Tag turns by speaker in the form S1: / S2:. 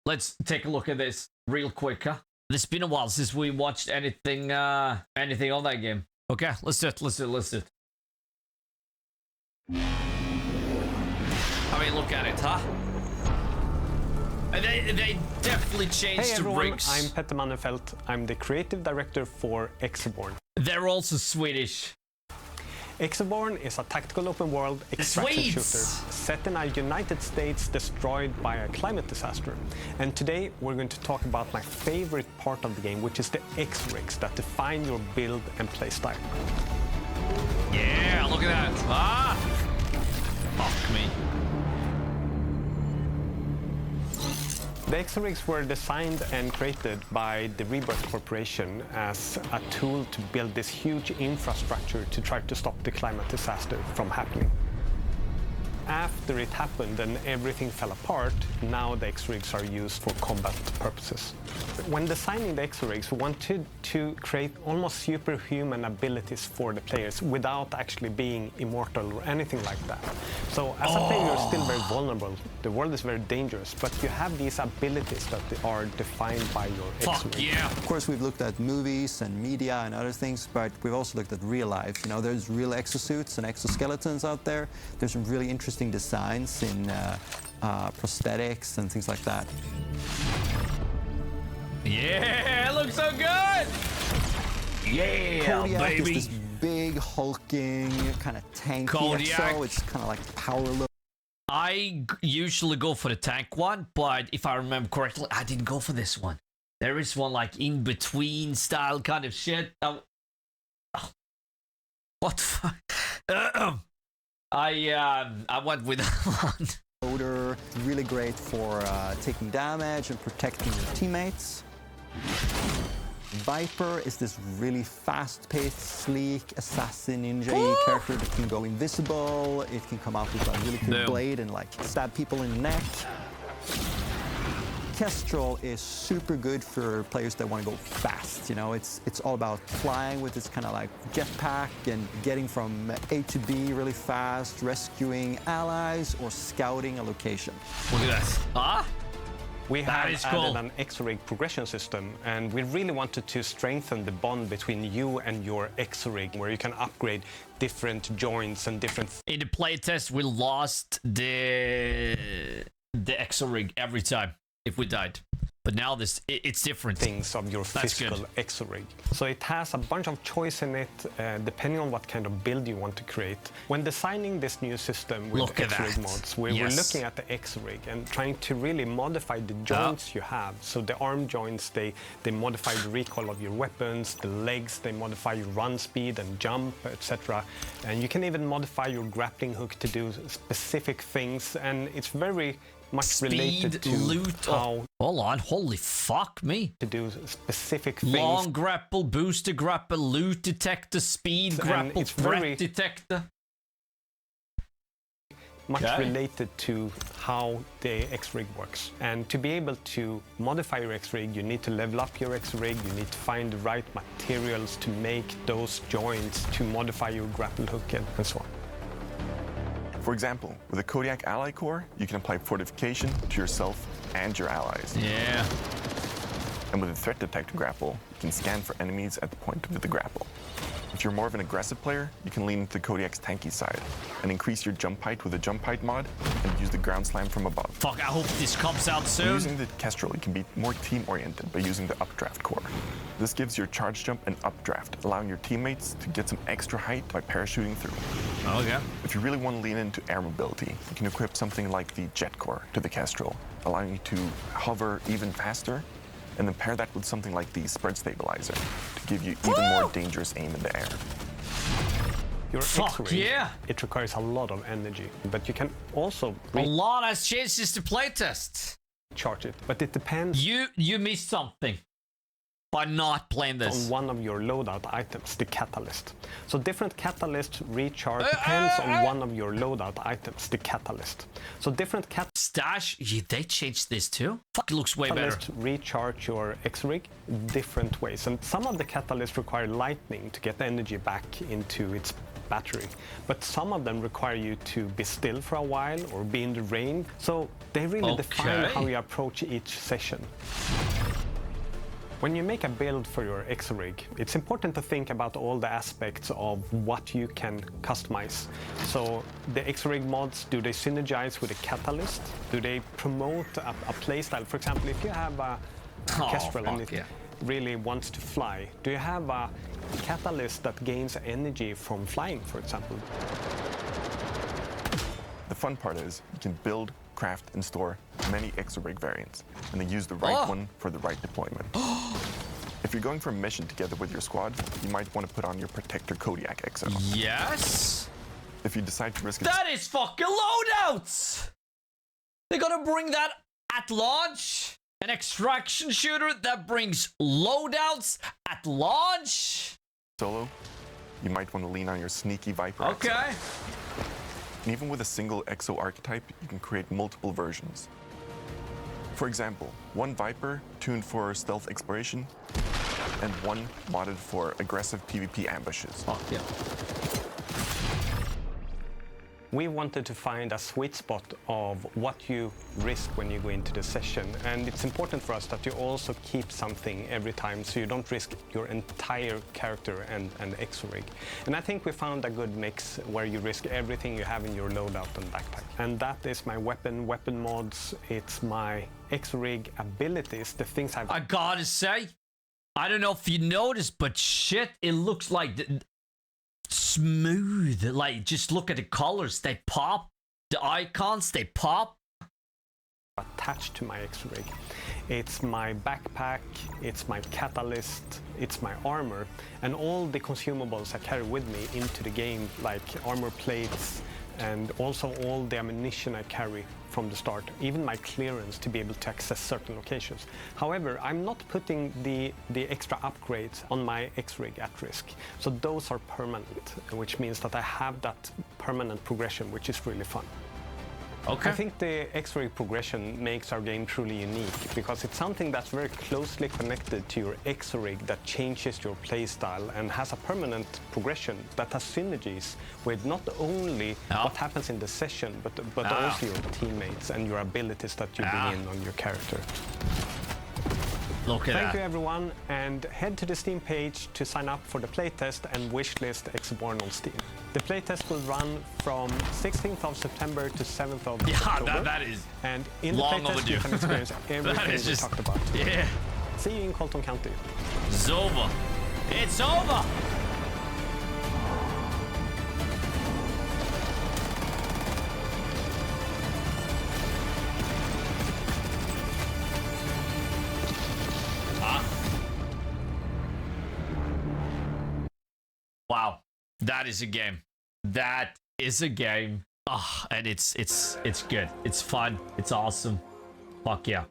S1: Let's take a look at this real quick, huh? It's been a while since we watched anything on that game. Okay, let's do it. I mean, look at it, huh? They definitely changed the rigs.
S2: Hey everyone, I'm Petter Mannefelt. I'm the creative director for Exoborne.
S1: They're also Swedish.
S2: Exoborne is a tactical open world extraction shooter set in a United States destroyed by a climate disaster. And today we're going to talk about my favorite part of the game, which is the Exo-Rigs that define your build and playstyle.
S1: Yeah, look at that. Ah! Fuck me.
S2: The Exo-Rigs were designed and created by the Rebirth Corporation as a tool to build this huge infrastructure to try to stop the climate disaster from happening. After it happened and everything fell apart, now the Exo-Rigs are used for combat purposes. When designing the Exo-Rigs, we wanted to create almost superhuman abilities for the players without actually being immortal or anything like that. So as a player, you're still very vulnerable. The world is very dangerous, but you have these abilities that are defined by your Exo-Rig.
S1: Yeah.
S3: Of course, we've looked at movies and media and other things, but we've also looked at real life. You know, there's real exosuits and exoskeletons out there. There's some really interesting designs in prosthetics and things like that.
S1: Yeah, it looks so good! Yeah,
S3: Kodiak
S1: baby!
S3: is this big, hulking, kind of tanky
S1: Kodiak.
S3: Exo. It's kind of like power load.
S1: I usually go for the tank one, but if I remember correctly, I didn't go for this one. There is one like in between style kind of shit. What the fuck? I went with that one.
S3: Loader, really great for taking damage and protecting your teammates. Viper is this really fast-paced, sleek assassin ninja character that can go invisible. It can come out with a really cool blade and like stab people in the neck. Kestrel is super good for players that want to go fast. You know, it's all about flying with this kind of like jetpack and getting from A to B really fast, rescuing allies or scouting a location.
S1: Look at that. Ah?
S2: We have
S1: cool.
S2: added an Exo-Rig progression system, and we really wanted to strengthen the bond between you and your Exo-Rig, where you can upgrade different joints and different...
S1: In the playtest, we lost the Exo-Rig every time if we died. But now it's different.
S2: Things of your physical Exo-Rig. So it has a bunch of choice in it, depending on what kind of build you want to create. When designing this new system with Exo-Rig mods, we were looking at the Exo-Rig and trying to really modify the joints you have. So the arm joints, they modify the recoil of your weapons, the legs, they modify your run speed and jump, etc. And you can even modify your grappling hook to do specific things, and it's very much related to
S1: loot,
S2: how...
S1: Hold on, holy fuck me.
S2: To do specific things.
S1: Long grapple, booster grapple, loot detector, speed grapple, threat detector.
S2: Much related to how the X-Rig works. And to be able to modify your X-Rig, you need to level up your X-Rig, you need to find the right materials to make those joints to modify your grapple hook and so on.
S4: For example, with a Kodiak ally core, you can apply fortification to yourself and your allies.
S1: Yeah.
S4: And with a threat detector grapple, you can scan for enemies at the point of the grapple. If you're more of an aggressive player, you can lean into the Kodiak's tanky side and increase your jump height with a jump height mod and use the ground slam from above.
S1: Fuck, I hope this comes out soon.
S4: Using the Kestrel, you can be more team-oriented by using the updraft core. This gives your charge jump an updraft, allowing your teammates to get some extra height by parachuting through.
S1: Oh, yeah.
S4: If you really want to lean into air mobility, you can equip something like the jet core to the Kestrel, allowing you to hover even faster, and then pair that with something like the spread stabilizer to give you even more dangerous aim in the air.
S2: Your X-Rig, it requires a lot of energy, but you can also...
S1: A lot has changed since the playtest.
S2: Charge it, but it depends...
S1: You missed something by not playing this.
S2: On one of your loadout items, the catalyst. So different catalyst recharge depends on one of your loadout items, the catalyst. So different
S1: Stash, they changed this too? Fuck, it looks way better.
S2: Recharge your X-Rig different ways. And some of the catalysts require lightning to get the energy back into its battery. But some of them require you to be still for a while or be in the rain. So they really define how you approach each session. When you make a build for your Exo-Rig, it's important to think about all the aspects of what you can customize. So the Exo-Rig mods, do they synergize with a catalyst? Do they promote a playstyle? For example, if you have a Kestrel and it really wants to fly, do you have a catalyst that gains energy from flying, for example?
S4: The fun part is you can build, craft, and store many Exo-Rig variants, and then use the right one for the right deployment. If you're going for a mission together with your squad, you might want to put on your Protector Kodiak Exo.
S1: Yes!
S4: If you decide to risk it...
S1: That is fucking loadouts! They're gonna bring that at launch? An extraction shooter that brings loadouts at launch?
S4: Solo, you might want to lean on your sneaky Viper
S1: Okay.
S4: Exo. And even with a single Exo archetype, you can create multiple versions. For example, one Viper tuned for stealth exploration, and one modded for aggressive PvP ambushes.
S2: We wanted to find a sweet spot of what you risk when you go into the session. And it's important for us that you also keep something every time, so you don't risk your entire character and Exo-Rig. And I think we found a good mix where you risk everything you have in your loadout and backpack. And that is my weapon mods, it's my Exo-Rig abilities, the things
S1: I gotta say, I don't know if you noticed, but shit, it looks like smooth. Like, just look at the colors, they pop. The icons, they pop.
S2: Attached to my Exo-Rig. It's my backpack, it's my catalyst, it's my armor, and all the consumables I carry with me into the game, like armor plates, and also all the ammunition I carry from the start, even my clearance to be able to access certain locations. However, I'm not putting the extra upgrades on my Exo-Rig at risk. So those are permanent, which means that I have that permanent progression, which is really fun.
S1: Okay.
S2: I think the Exo-Rig progression makes our game truly unique because it's something that's very closely connected to your Exo-Rig that changes your playstyle and has a permanent progression that has synergies with not only what happens in the session, but also your teammates and your abilities that you bring in on your character.
S1: Look at
S2: Thank you, everyone, and head to the Steam page to sign up for the playtest and wishlist Exoborne on Steam. The playtest will run from 16th of September to 7th of October.
S1: that is
S2: and in
S1: long
S2: the playtest,
S1: overdue.
S2: you can experience everything we talked about.
S1: Yeah.
S2: See you in Colton County.
S1: It's over. It's over! Wow, that is a game. That is a game. And it's good. It's fun. It's awesome. Fuck yeah.